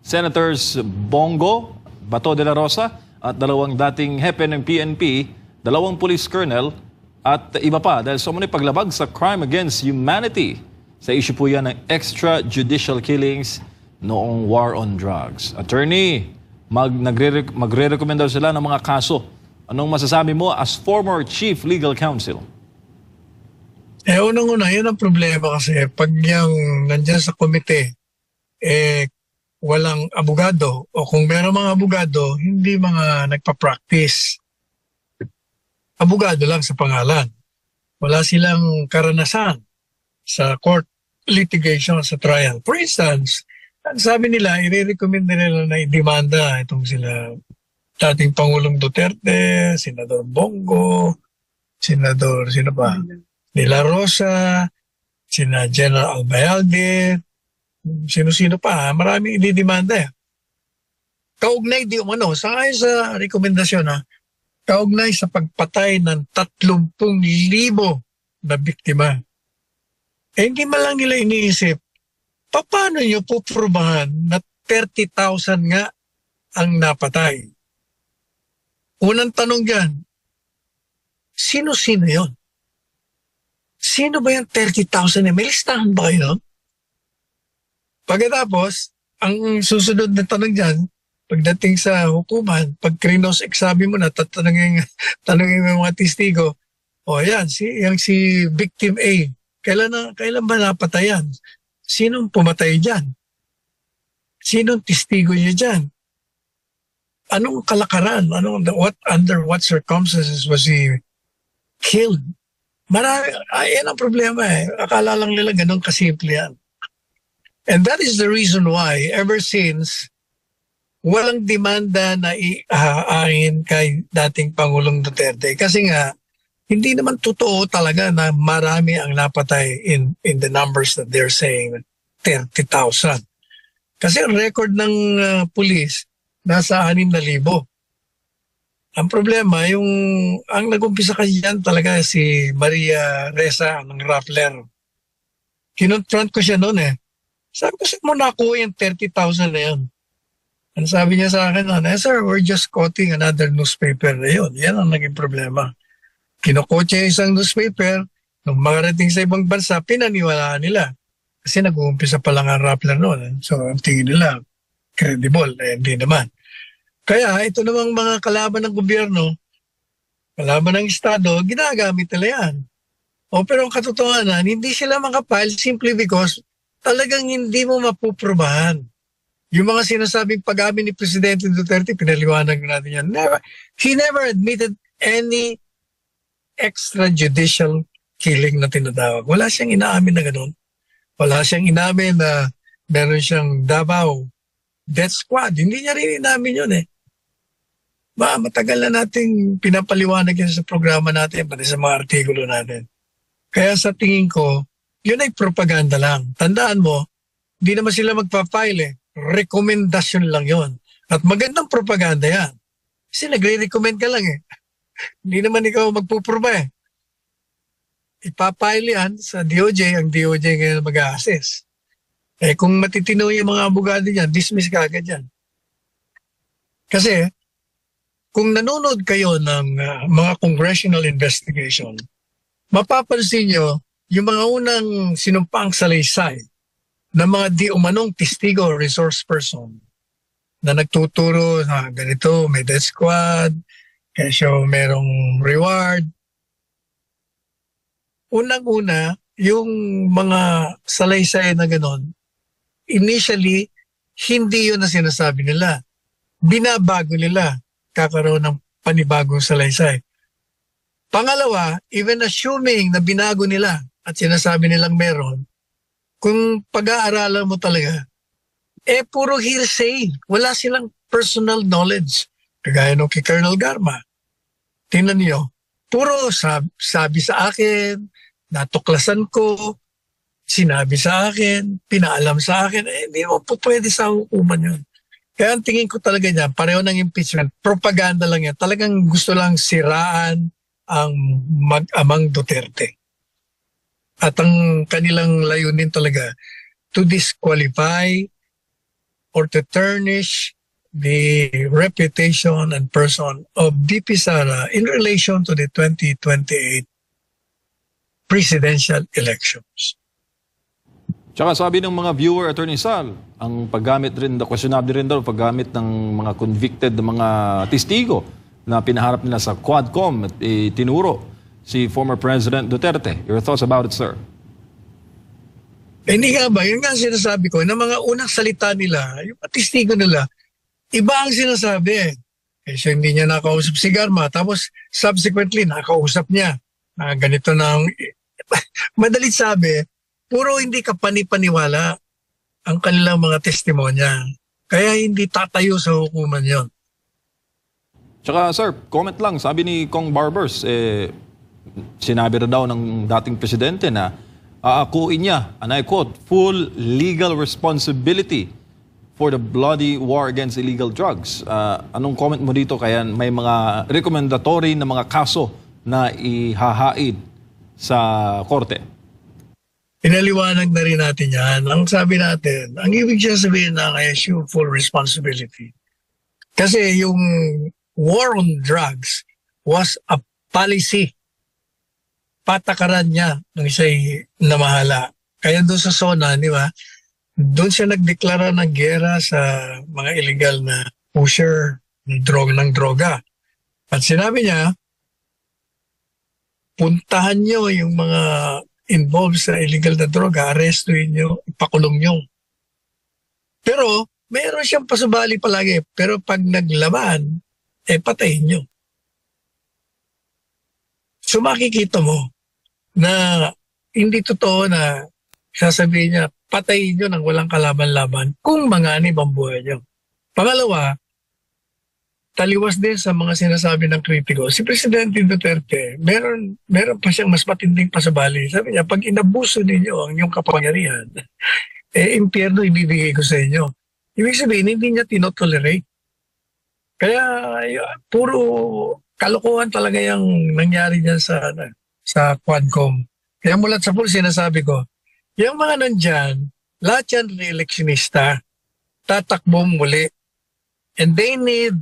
Senators Bongo, Bato de la Rosa at dalawang dating hepe ng PNP, dalawang police colonel at iba pa dahil sa umano'y paglabag sa crime against humanity. Sa issue po yan ng extrajudicial killings noong war on drugs. Attorney, magre-recommend daw sila ng mga kaso. Anong masasabi mo as former Chief Legal Counsel? Unang-una, yun ang problema kasi pag yung nandyan sa komite, walang abogado o kung meron mga abogado, hindi mga nagpa-practice. Abogado lang sa pangalan. Wala silang karanasan sa court litigation, sa trial. For instance, ang sabi nila, i-recommend nila na i-demanda itong sila dating Pangulong Duterte, Senador Bongo, Senador, sino ba? De la Rosa, sina General Albayalde, sino-sino pa, maraming ididemanda. Kaugnay di umano, sangayon sa rekomendasyon kaugnay sa pagpatay ng 30,000 na biktima. Hindi man lang nila iniisip, paano nyo puprubahan na 30,000 nga ang napatay? Unang tanong dyan, sino-sino yon? Sino ba yung 30,000? May listahan ba kayo? Pagkatapos, ang susunod na tanong dyan, pagdating sa hukuman, pag krinos-examin mo na, tanongin mo mga testigo, yan, si victim A, kailan ba napatayan? Sinong pumatay dyan? Sinong testigo niya dyan? Anong kalakaran? Under what circumstances was he killed? Yan ang problema Akala lang nila ganun kasimple yan. And that is the reason why, ever since, walang demanda na iaangin kay dating Pangulong Duterte. Kasi nga, hindi naman totoo talaga na marami ang napatay in the numbers that they're saying, 30,000. Kasi ang record ng pulis, nasa 6,000. Ang problema, ang nag-umpisa kasi yan talaga si Maria Ressa ng Rappler. Kinonfront ko siya noon Sabi ko, saan mo nakuha yung 30,000 na yun? Ang sabi niya sa akin, sir, we're just quoting another newspaper na yun. Yan ang naging problema. Kinukotse yung isang newspaper, nung makarating sa ibang bansa, pinaniwalaan nila. Kasi nag-uumpisa pa lang ang Rappler noon. So, ang tingin nila, credible. Hindi naman. Kaya, ito namang mga kalaban ng gobyerno, kalaban ng Estado, ginagamit nila yan. Pero ang katotohanan, hindi sila makapile simply because talagang hindi mo mapuprubahan. Yung mga sinasabing pag-amin ni Presidente Duterte, pinaliwanag natin yan. He never admitted any extrajudicial killing na tinatawag. Wala siyang inaamin na ganun. Wala siyang inamin na meron siyang Davao Death Squad. Hindi niya rin inamin yun matagal na nating pinapaliwanag yan sa programa natin, pati sa mga artikulo natin. Kaya sa tingin ko, yun ay propaganda lang. Tandaan mo, hindi naman sila magpa-file rekomendasyon lang yon. At magandang propaganda yan. Kasi nagre-recommend ka lang Hindi naman ikaw magpuproba Ipapile yan sa DOJ, ang DOJ ngayon mag-a-assess. Kung matitino yung mga abogado niyan, dismiss ka agad yan. Kasi, kung nanonood kayo ng mga congressional investigation, mapapansin nyo yung mga unang sinumpaang salaysay ng mga di umanong testigo or resource person na nagtuturo na ganito, may death squad, kaya merong reward. Unang-una, yung mga salaysay na ganon, initially, hindi yun na sinasabi nila. Binabago nila, kakaroon ng panibagong salaysay. Pangalawa, even assuming na binago nila at sinasabi nilang meron, kung pag-aaralan mo talaga, puro hearsay. Wala silang personal knowledge. Kagaya nung kay Colonel Garma. Tingnan niyo, puro sabi sa akin, natuklasan ko, sinabi sa akin, pinaalam sa akin, hindi mo po pwede sa hukuman yun. Kaya ang tingin ko talaga niyan, pareho ng impeachment, propaganda lang yan. Talagang gusto lang siraan ang mag-amang Duterte. At ang kanilang layunin talaga, to disqualify or to tarnish the reputation and person of VP Sara in relation to the 2028 presidential elections. Tsaka sabi ng mga viewer, Attorney Sal, ang paggamit rin, questionable rin daw, paggamit ng mga convicted na mga testigo na pinaharap nila sa Quadcom at tinuro si former President Duterte. Your thoughts about it, sir? Hindi nga ba? Yun nga ang sinasabi ko, na mga unang salita nila, yung testigo nila, iba ang sinasabi. So hindi niya nakausap si Garma. Tapos subsequently, nakausap niya na ganito ng madalit sabi, puro hindi ka panipaniwala ang kanilang mga testimonya. Kaya hindi tatayo sa hukuman yon. Tsaka sir, comment lang, sabi ni Kong Barbers, sinabi rin daw ng dating presidente na aakuin niya, and I quote, full legal responsibility for the bloody war against illegal drugs. Anong comment mo dito? Kaya may mga recommendatory na mga kaso na ihahaid sa korte? Pinaliwanag na rin natin yan. Ang sabi natin, ang ibig siya sabihin na I assume full responsibility. Kasi yung war on drugs was a policy. Patakaran niya ng isa'y namahala. Kaya doon sa SONA, di ba, doon siya nagdeklara ng gera sa mga illegal na pusher ng droga. At sinabi niya, puntahan niyo yung mga involved sa illegal na droga, arrestuin niyo, ipakulong niyo. Pero, mayroon siyang pasubali palagi. Pero pag naglaban, patayin niyo. So makikita mo na hindi totoo na sasabihin niya, patayin niyo nang walang kalaban-laban kung manganib ang buhay niyo. Pangalawa, taliwas din sa mga sinasabi ng kritiko, si Presidente Duterte, meron pa siyang mas matinding pasabali. Sabi niya, pag inabuso ninyo ang inyong kapangyarihan, impyerno ibibigay ko sa inyo. Ibig sabihin, hindi niya tinotolerate. Kaya puro kalokohan talaga yung nangyari niyan sa Quadcom. Kaya mulat sa pool, sinasabi ko, yung mga nandyan, lahat yan re-electionista, tatakbo muli. And they need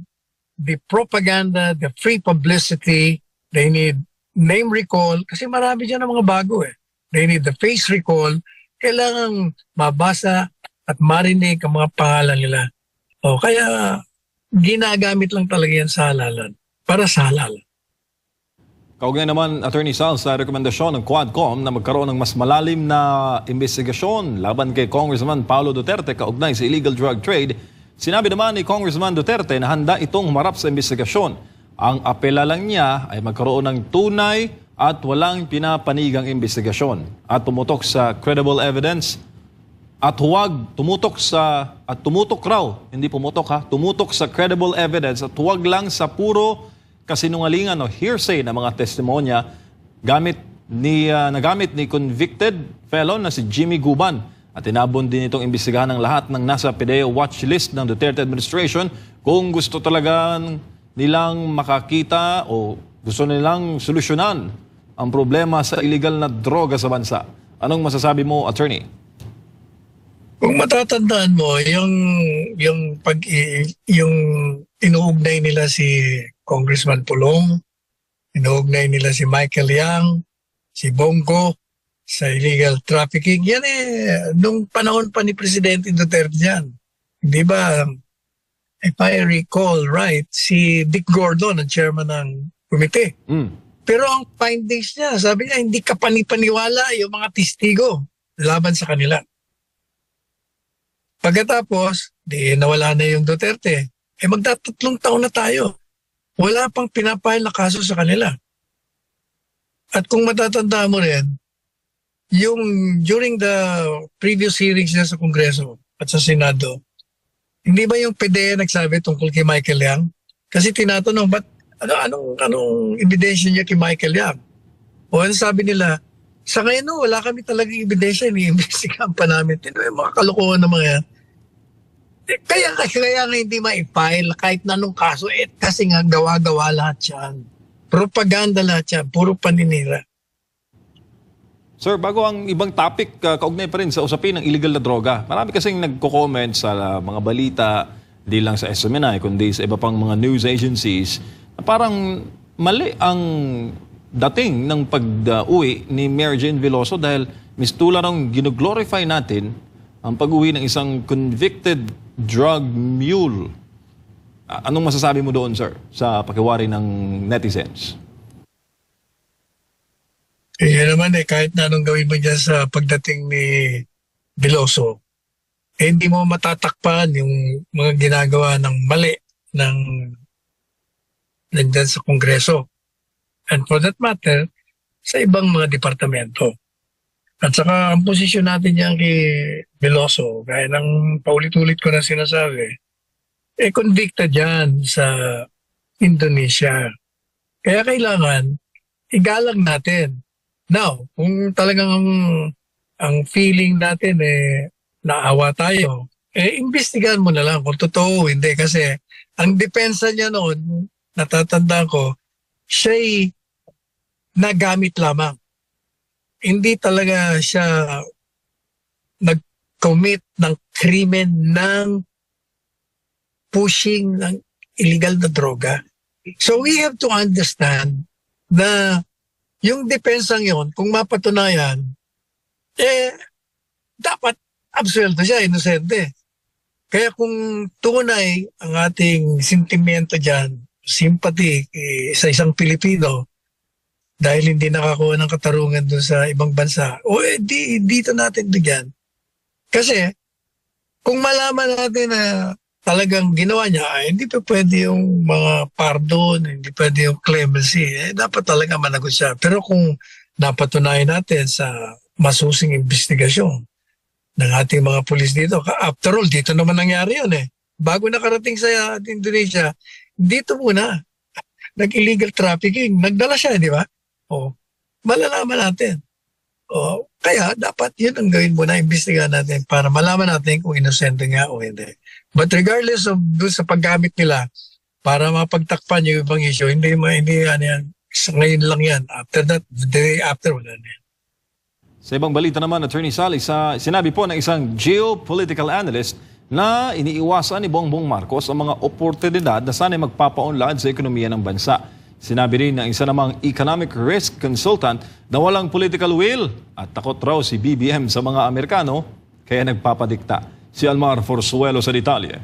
the propaganda, the free publicity, they need name recall, kasi marami dyan ng mga bago eh. They need the face recall, kailangang mabasa at marinig ang mga pangalan nila. Kaya ginagamit lang talaga yan sa halalan, para sa halalan. Kaugnay naman, Attorney Sal, sa rekomendasyon ng Quadcom na magkaroon ng mas malalim na investigasyon laban kay Congressman Paulo Duterte kaugnay sa illegal drug trade, sinabi naman ni Congressman Duterte na handa itong humarap sa investigasyon. Ang apela lang niya ay magkaroon ng tunay at walang pinapanigang investigasyon at tumutok sa credible evidence at huwag tumutok sa credible evidence at huwag lang sa puro kasinungalingan o hearsay na mga testimonya nagamit ni convicted felon na si Jimmy Guban. At inabon din itong imbestigahan ng lahat ng nasa PDEA watch list ng Duterte administration kung gusto talaga nilang makakita o gusto nilang solusyonan ang problema sa illegal na droga sa bansa. Anong masasabi mo, attorney? Kung matatandaan mo, yung inuugnay nila si Congressman Pulong, inuugnay nila si Michael Yang, si Bongo, sa illegal trafficking. Yan nung panahon pa ni Presidente Duterte yan. Di ba, if I recall right, si Dick Gordon, ang chairman ng komite. Pero ang findings niya, sabi niya, hindi ka panipaniwala yung mga testigo laban sa kanila. Pagkatapos, nawala na yung Duterte. Magtatatlong taon na tayo. Wala pang pinapahil na kaso sa kanila. At kung matatanda mo rin, yung during the previous hearings niya sa Kongreso at sa Senado, hindi ba yung PDEA nagsabi tungkol kay Michael Yang? Kasi tinatanong, ba't anong ebidensya niya kay Michael Yang? O ano sabi nila, sa ngayon wala kami talagang ebidensya, iniimbestigahan pa namin. Yung mga kalokohan na mga yan. Kaya nga hindi ma-file kahit na anong kaso, kasi nga gawa-gawa lahat yan. Propaganda lahat yan, puro paninira. Sir, bago ang ibang topic, kaugnay pa rin sa usapin ng illegal na droga. Marami kasing nagko-comment sa mga balita, di lang sa SMNI, kundi sa iba pang mga news agencies, na parang mali ang dating ng pag-uwi ni Mary Jane Veloso dahil mistula nang ginoglorify natin ang pag-uwi ng isang convicted drug mule. Anong masasabi mo doon, sir, sa pakiwari ng netizens? Yan naman kahit na anong gawin mo dyan sa pagdating ni Veloso, hindi mo matatakpan yung mga ginagawa ng mali ng nandyan sa Kongreso. And for that matter, sa ibang mga departamento. At saka ang posisyon natin yan kay Veloso, gaya ng paulit-ulit ko na sinasabi, convicted yan sa Indonesia. Kaya kailangan igalang natin. Now, kung talagang ang feeling natin naawa tayo, imbestigahan mo na lang kung totoo o hindi. Kasi ang depensa niya noon, natatandaan ko, siya'y nagamit lamang. Hindi talaga siya nag-commit ng krimen ng pushing ng illegal na droga. So we have to understand na yung depensang yon, kung mapatunayan, dapat absuelto siya, inosente. Kaya kung tunay ang ating sentimento dyan, sympathy sa isang Pilipino, dahil hindi nakakuha ng katarungan dun sa ibang bansa, dito natin bigyan. Kasi, kung malaman natin na talagang ginawa niya, hindi pa pwede yung mga pardon, hindi pwede yung clemency, dapat talaga managot siya. Pero kung napatunayan natin sa masusing investigasyon ng ating mga pulis dito, after all, dito naman nangyari yun Bago nakarating sa Indonesia, dito muna, nag-illegal trafficking, nagdala siya, di ba? Malalaman natin. Kaya dapat yun ang gawin muna, imbestigahan natin para malaman natin kung inosente nga o hindi. But regardless of doon sa paggamit nila para mapagtakpan yung ibang issue, hindi ano yan, ngayon lang yan. After that, the day after, wala na yan. Sa ibang balita naman, Attorney Sally, sinabi po ng isang geopolitical analyst na iniiwasan ni Bongbong Marcos ang mga oportunidad na sana'y magpapaunlad sa ekonomiya ng bansa. Sinabi rin ng isa namang economic risk consultant na walang political will at takot raw si BBM sa mga Amerikano kaya nagpapadikta. Si Almar Forzuelo sa detalye.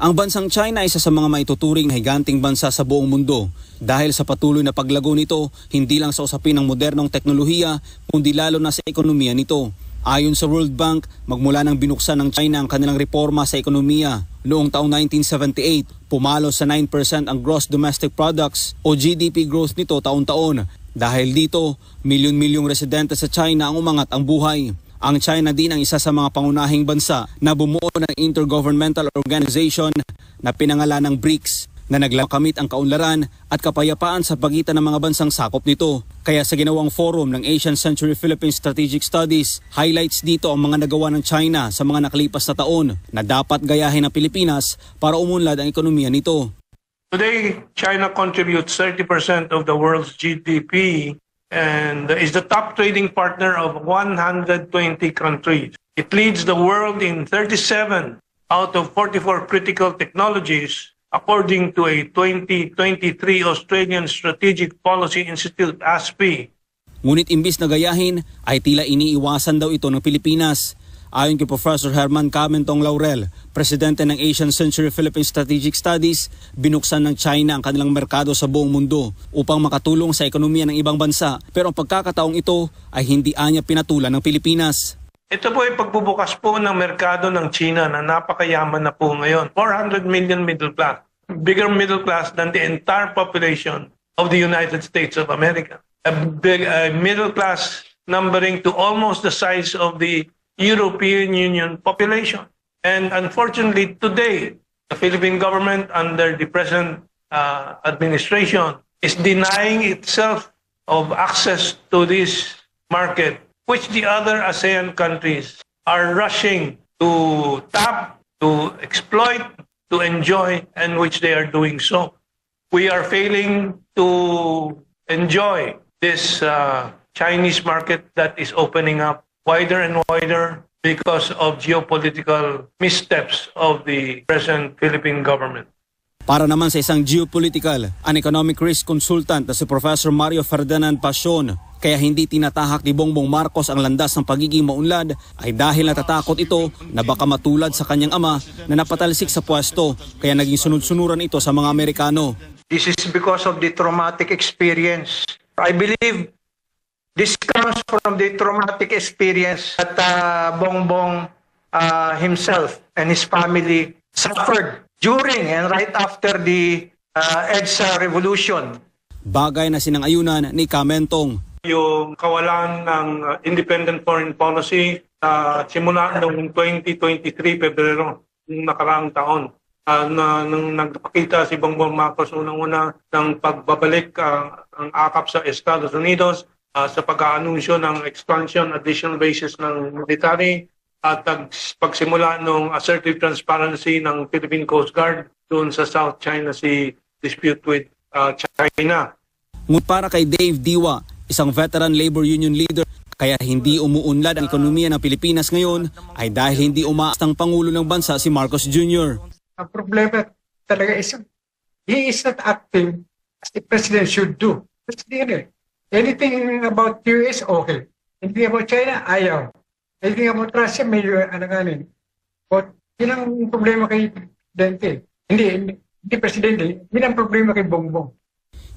Ang bansang China ay isa sa mga maituturing na higanting bansa sa buong mundo dahil sa patuloy na paglago nito hindi lang sa usapin ng modernong teknolohiya kundi lalo na sa ekonomiya nito. Ayon sa World Bank, magmula nang binuksan ng China ang kanilang reforma sa ekonomiya noong taong 1978, pumalo sa 9% ang gross domestic products o GDP growth nito taon-taon. Dahil dito, milyon-milyong residente sa China ang umangat ang buhay. Ang China din ang isa sa mga pangunahing bansa na bumuo ng intergovernmental organization na pinangalan ng BRICS na naglakamit ang kaunlaran at kapayapaan sa pagitan ng mga bansang sakop nito. Kaya sa ginawang forum ng Asian Century Philippine Strategic Studies, highlights dito ang mga nagawa ng China sa mga nakalipas na taon na dapat gayahin ng Pilipinas para umunlad ang ekonomiya nito. Today, China contributes 30% of the world's GDP and is the top trading partner of 120 countries. It leads the world in 37 out of 44 critical technologies, according to a 2023 Australian Strategic Policy Institute, ASPI. Ngunit imbis na gayahin, ay tila iniiwasan daw ito ng Pilipinas. Ayon kay Professor Herman Camentong Laurel, presidente ng Asian Century Philippine Strategic Studies, binuksan ng China ang kanilang merkado sa buong mundo upang makatulong sa ekonomiya ng ibang bansa. Pero ang pagkakataong ito ay hindi anya pinatulan ng Pilipinas. Ito po ay pagbubukas po ng merkado ng China na napakayaman na po ngayon. 400 million middle class. Bigger middle class than the entire population of the United States of America. A middle class numbering to almost the size of the European Union population. And unfortunately, today, the Philippine government under the present administration is denying itself of access to this market, which the other ASEAN countries are rushing to tap, to exploit, to enjoy, and which they are doing so. We are failing to enjoy this Chinese market that is opening up wider and wider because of geopolitical missteps of the present Philippine government. Para naman sa isang geopolitical and economic risk consultant na si Professor Mario Ferdinand Pasion, kaya hindi tinatahak ni Bongbong Marcos ang landas ng pagiging maunlad ay dahil natatakot ito na baka matulad sa kanyang ama na napatalsik sa pwesto, kaya naging sunod-sunuran ito sa mga Amerikano. This is because of the traumatic experience. I believe this comes from the traumatic experience that Bongbong himself and his family suffered during and right after the EDSA revolution. Bagay na sinang-ayunan ni Kamentong. Yung kawalan ng independent foreign policy simula noong 2023 Pebrero, ng nakaraang taon. Nung nagpakita si Bongbong Marcos unang-una ng pagbabalik ang akap sa Estados Unidos sa pag-aanunsyo ng expansion, additional bases ng military at pagsimula ng assertive transparency ng Philippine Coast Guard doon sa South China Sea dispute with China. Ngunit para kay Dave Diwa, isang veteran labor union leader, kaya hindi umuunlad ang ekonomiya ng Pilipinas ngayon ay dahil hindi umaas ang Pangulo ng bansa si Marcos Jr. Ang problema talaga is he is not acting as the president should do. That's the end. Anything about US, okay. Anything about China, ayaw. Anything about Russia, medyo ananganin. But yun ang problema kay Presidente. Hindi Presidente, yun ang problema kay Bongbong.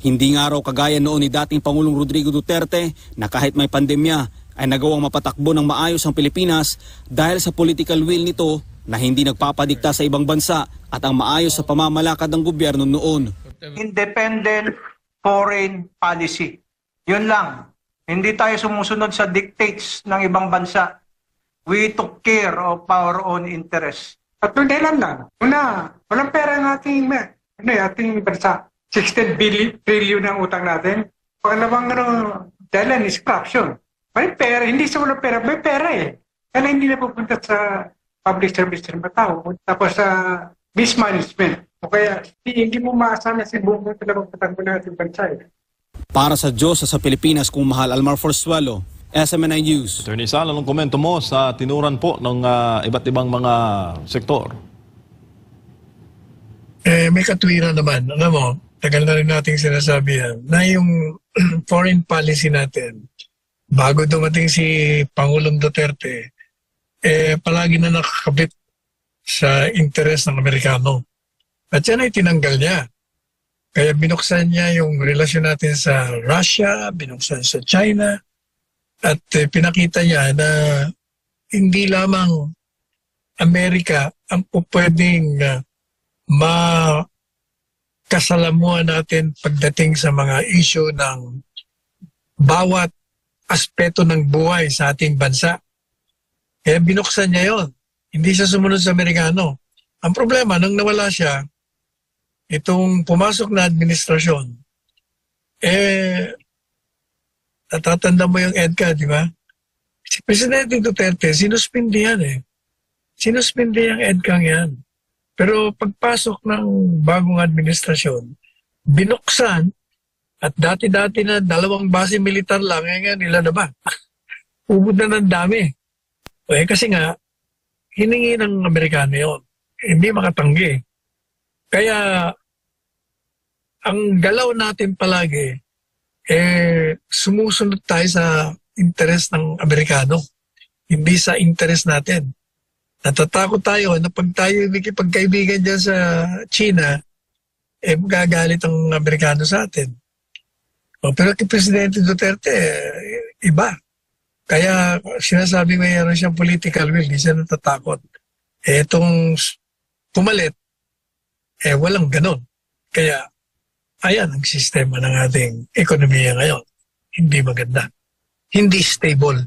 Hindi nga raw kagaya noon ni dating Pangulong Rodrigo Duterte na kahit may pandemya ay nagawang mapatakbo ng maayos ang Pilipinas dahil sa political will nito na hindi nagpapadikta sa ibang bansa at ang maayos sa pamamalakad ng gobyerno noon. Independent foreign policy. Yun lang. Hindi tayo sumusunod sa dictates ng ibang bansa. We took care of our own interests. At yung dahilan lang. Una, walang pera ng ating bansa. 16 trillion ang utang natin. Pangalawang dahilan is corruption. May pera, hindi sa walang pera, may pera eh. Kaya hindi na pupunta sa public service ng tao. Tapos sa mismanagement. O kaya hindi mo maasahan na si Bongbong talagang patakbo na ating bansa eh. Para sa Diyos sa Pilipinas kung mahal, Almar Forzuelo, SMNI News. Attorney Sal, anong komento mo sa tinuran po ng iba't ibang mga sektor? May katwiran naman. Alam mo, tagal na rin nating sinasabi yan, na yung foreign policy natin, bago dumating si Pangulong Duterte, palagi na nakakabit sa interes ng Amerikano. At yan ay tinanggal niya. Kaya binuksan niya yung relasyon natin sa Russia, binuksan sa China, at pinakita niya na hindi lamang Amerika ang pwedeng makasalamuhan natin pagdating sa mga issue ng bawat aspeto ng buhay sa ating bansa. Kaya binuksan niya yon. Hindi siya sumunod sa Amerikano. Ang problema, nang nawala siya, itong pumasok na administrasyon, natatanda mo yung EDCA, di ba? Si Presidente Duterte, sinuspindi yan eh. Sinuspindi yung EDCA yan. Pero pagpasok ng bagong administrasyon, binuksan, at dati-dati na 2 base militar lang, ngayon nila na ba? Ubod na ng dami. Kasi nga, hiningi ng Amerikano yun. Hindi makatanggi. Kaya, ang galaw natin palagi, sumusunod tayo sa interes ng Amerikano. Hindi sa interes natin. Natatakot tayo na pag tayo pagkaibigan dyan sa China, magagalit ang Amerikano sa atin. Pero kay Presidente Duterte, iba. Kaya sinasabi mayroon siyang political will, hindi siya natatakot. Itong pumalit, walang ganon. Kaya, ayan ang sistema ng ating ekonomiya ngayon. Hindi maganda. Hindi stable.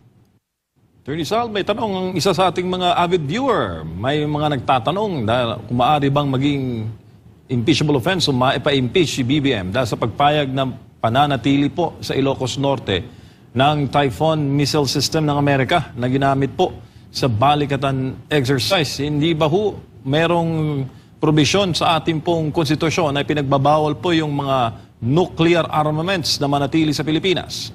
Attorney Sal, may tanong ang isa sa ating mga avid viewer. May mga nagtatanong dahil kung maaari bang maging impeachable offense o maipa-impeach si BBM dahil sa pagpayag ng pananatili po sa Ilocos Norte ng Typhoon missile system ng Amerika na ginamit po sa balikatan exercise. Hindi ba ho merong probisyon sa ating pong konstitusyon na pinagbabawal po yung mga nuclear armaments na manatili sa Pilipinas?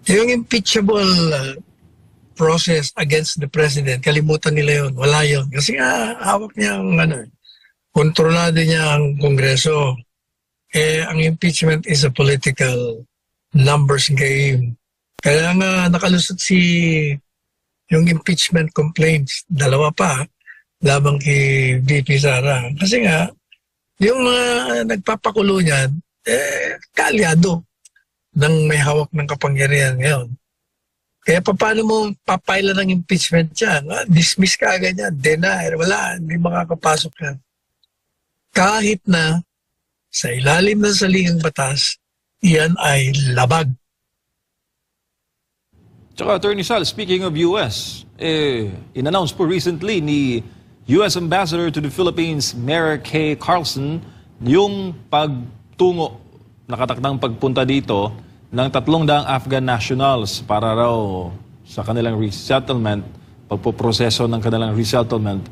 Yung impeachable process against the president, kalimutan nila yun. Wala yun. Kasi hawak niya ang kontrolado niya ang Kongreso. Ang impeachment is a political numbers game. Kaya nga nakalusot yung impeachment complaints, 2 pa, labang kay VP Sara. Kasi nga, yung nagpapakulo niyan, kaalyado ng may hawak ng kapangyarihan ngayon. Kaya paano mo papailan ng impeachment yan? Dismiss ka agad yan, deny, wala, hindi makakapasok yan. Kahit na sa ilalim ng saligang batas, iyan ay labag. Tsaka Attorney Sal, speaking of US, in-announce po recently ni US Ambassador to the Philippines, Mayor Kay Carlson, yung pagtungo, nakatakdang pagpunta dito ng 300 Afghan nationals para raw sa kanilang resettlement, pagpoproseso ng kanilang resettlement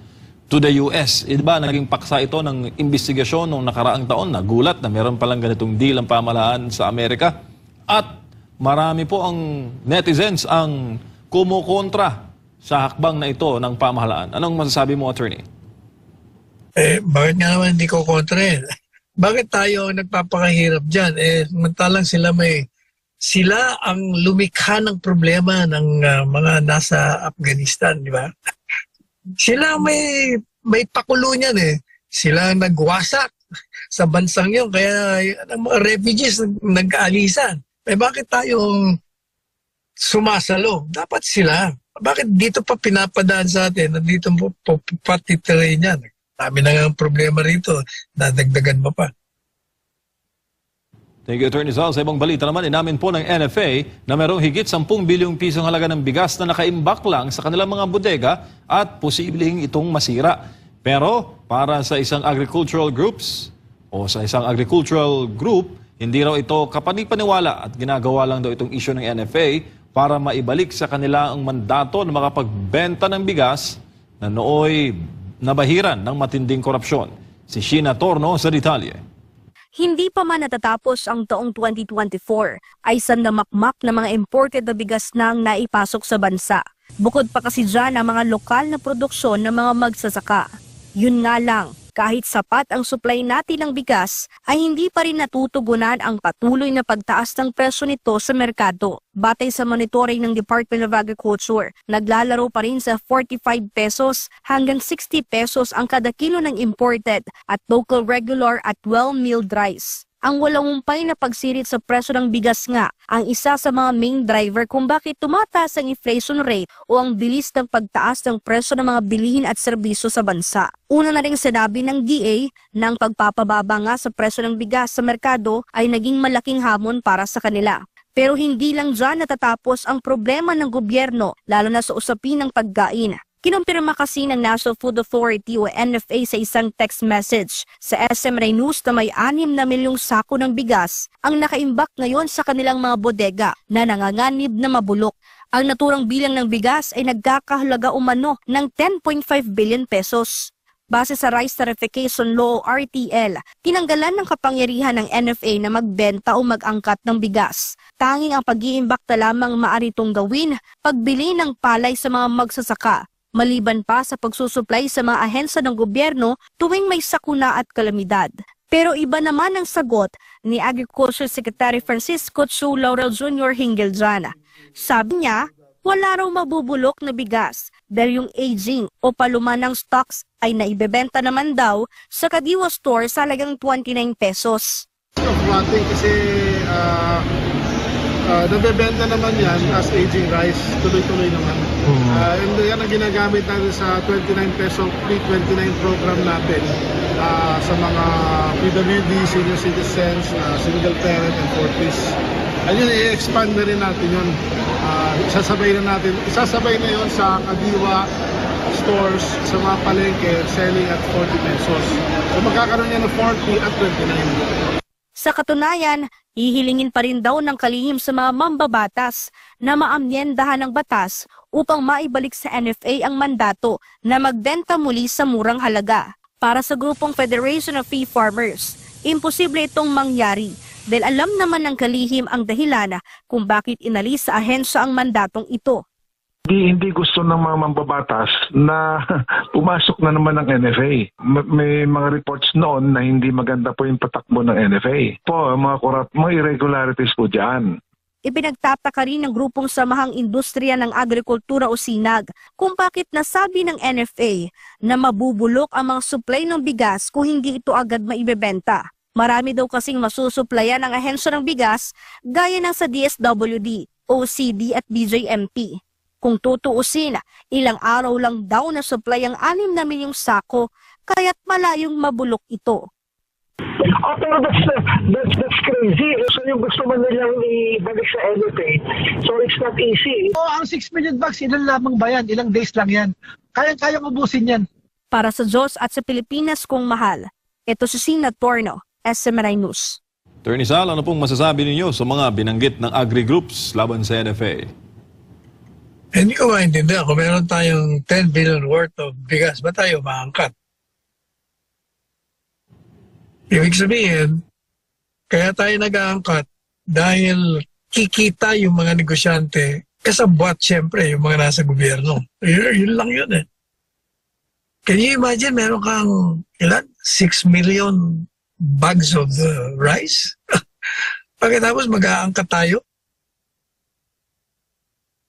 to the US. Diba, naging paksa ito ng investigasyon noong nakaraang taon. Nagulat na meron palang ganitong deal ang pamahalaan sa Amerika. At marami po ang netizens ang kumukontra sa hakbang na ito ng pamahalaan. Anong masasabi mo, Attorney? Bakit nga naman hindi ko kontra eh? Bakit tayo nagpapakahirap dyan? Samantalang sila ang lumikha ng problema ng mga nasa Afghanistan, di ba? Sila may pakulo niyan eh. Sila ang nagwasak sa bansang yun. Kaya ang mga refugees nag-aalisan. Bakit tayong sumasalo? Dapat sila. Bakit dito pa pinapadaan sa atin? Nandito po patitirayin yan. Dami na nga ang problema rito. Dadagdagan mo pa. Thank you, Attorney Sal. Sa ibang balita naman, inamin po ng NFA na mayroong higit 10 bilyong pisong halaga ng bigas na nakaimbak lang sa kanilang mga bodega at posibleng itong masira. Pero para sa isang agricultural group, hindi raw ito kapanipaniwala at ginagawa lang daw itong issue ng NFA para maibalik sa kanila ang mandato na makapagbenta ng bigas na nooy nabahiran ng matinding korupsyon. Si Sheena Torno sa detalye. Hindi pa man natatapos ang taong 2024 ay sandamakmak na mga imported na bigas na ang naipasok sa bansa. Bukod pa kasi dyan ang mga lokal na produksyon ng mga magsasaka. Yun nga lang, kahit sapat ang supply natin ng bigas, ay hindi pa rin natutugunan ang patuloy na pagtaas ng presyo nito sa merkado. Batay sa monitoring ng Department of Agriculture, naglalaro pa rin sa 45 pesos hanggang 60 pesos ang kada kilo ng imported at local regular at well-milled rice. Ang walang humpay na pagsirit sa presyo ng bigas nga ang isa sa mga main driver kung bakit tumataas ang inflation rate o ang bilis ng pagtaas ng presyo ng mga bilihin at serbisyo sa bansa. Una na rin sinabi ng DA na ang pagpapababa nga sa presyo ng bigas sa merkado ay naging malaking hamon para sa kanila. Pero hindi lang dyan natatapos ang problema ng gobyerno lalo na sa usapin ng pagkain. Kinumpirma kasi ng National Food Authority o NFA sa isang text message sa SM Ray News na may 6 na milyong sako ng bigas ang nakaimbak ngayon sa kanilang mga bodega na nanganganib na mabulok. Ang naturang bilang ng bigas ay nagkakahalaga umano ng 10.5 billion pesos. Base sa Rice Tarification Law o RTL, tinanggalan ng kapangyarihan ng NFA na magbenta o mag-angkat ng bigas. Tanging ang pag-iimbak na lamang maaari itong gawin, pagbili ng palay sa mga magsasaka. Maliban pa sa pagsusuplay sa mga ahensya ng gobyerno tuwing may sakuna at kalamidad. Pero iba naman ang sagot ni Agriculture Secretary Francisco Chu Laurel Jr. hinggil dyan. Sabi niya, wala raw mabubulok na bigas dahil yung aging o paluma ng stocks ay naibebenta naman daw sa Kadiwa Store sa halagang 29 pesos. Kasi nabebenta naman yan as aging rice, tuloy-tuloy naman. And yan ang ginagamit natin sa 29 peso pre-29 program natin sa mga PWD, senior citizens, single parent and 4Ps. Ayun, i-expand na rin natin yun. Isasabay na yun sa Kadiwa stores, sa mga palengke, selling at 40 pesos. So magkakaroon yan ng 40 at 29. Sa katunayan, hihilingin pa rin daw ng kalihim sa mga mambabatas na maamyendahan ng batas upang maibalik sa NFA ang mandato na magbenta muli sa murang halaga. Para sa grupong Federation of Free Farmers, imposible itong mangyari dahil alam naman ng kalihim ang dahilan kung bakit inalis sa ahensya ang mandatong ito. Hindi gusto ng mga mambabatas na pumasok na naman ng NFA. May mga reports noon na hindi maganda po yung patakbo ng NFA. Mga irregularities po dyan. Ipinagtataka rin ng grupong Samahang Industriya ng Agrikultura o SINAG kung bakit nasabi ng NFA na mabubulok ang mga supply ng bigas kung hindi ito agad maibebenta. Marami daw kasing masusuplayan ng ahensya ng bigas gaya ng sa DSWD, OCD at BJMP. Kung tutuusin, ilang araw lang daw na supply ang 6 na milyong sako, kaya't malayong mabulok ito. Pero that's crazy. So yung gusto man nilang ibalik sa NFA, so it's not easy. Ang 6 million bags, ilan lamang ba yan? Ilang days lang yan? Kayang ubusin yan. Para sa Diyos at sa Pilipinas kong mahal, ito si Sina Torno, SMNI News. Attorney Sal, ano pong masasabi ninyo sa mga binanggit ng agri-groups laban sa NFA? Hindi ko maintindihan. Kung meron tayong 10 billion worth of bigas, ba tayo maangkat? Ibig sabihin, kaya tayo nag-aangkat dahil kikita yung mga negosyante kasabwat siyempre yung mga nasa gobyerno. Yun lang yun eh. Can you imagine meron kang 6 million bags of rice? Pagkatapos mag-aangkat tayo?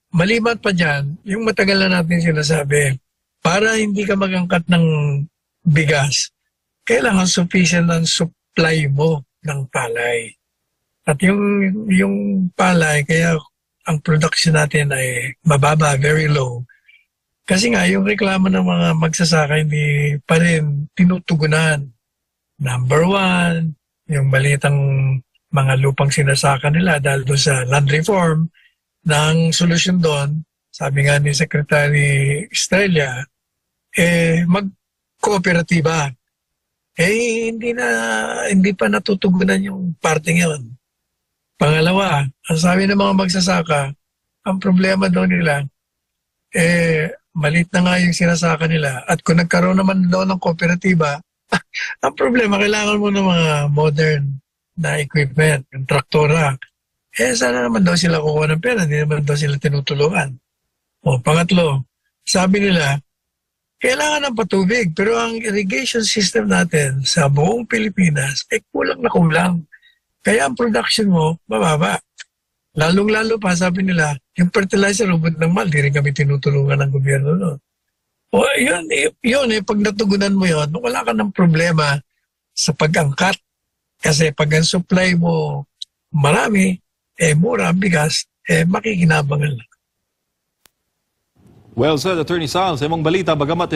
Maliban pa dyan, yung matagal na natin sinasabi, para hindi ka mag-angkat ng bigas, kailangan sufficient ang supply mo ng palay. At yung palay, kaya ang production natin ay mababa, very low. Kasi nga, yung reklamo ng mga magsasaka hindi pa rin tinutugunan. Number 1, yung malitang mga lupang sinasaka nila dahil doon sa land reform, ng solusyon doon, sabi nga ni Secretary Estrella, mag-kooperatiba. Hindi pa natutugunan yung parting yun. Pangalawa, ang sabi ng mga magsasaka, ang problema daw nila, malit na nga yung sinasaka nila. At kung nagkaroon naman daw ng kooperatiba, ang problema, kailangan mo ng mga modern na equipment, yung traktora. Sana naman daw sila kukuha ng pera, hindi naman daw sila tinutulungan. Pangatlo, sabi nila, kailangan ng patubig, pero ang irrigation system natin sa buong Pilipinas ay kulang na kulang. Kaya ang production mo, mababa. Lalong-lalo pa, sabi nila, yung fertilizer, ubod ng mahal, di rin kami tinutulungan ng gobyerno. No? Yun, pag natugunan mo yun, wala ka ng problema sa pag-angkat. Kasi pag ang supply mo marami, mura ang bigas, makikinabangan lang. Well said, Attorney Sal. Sa imong balita, bagamat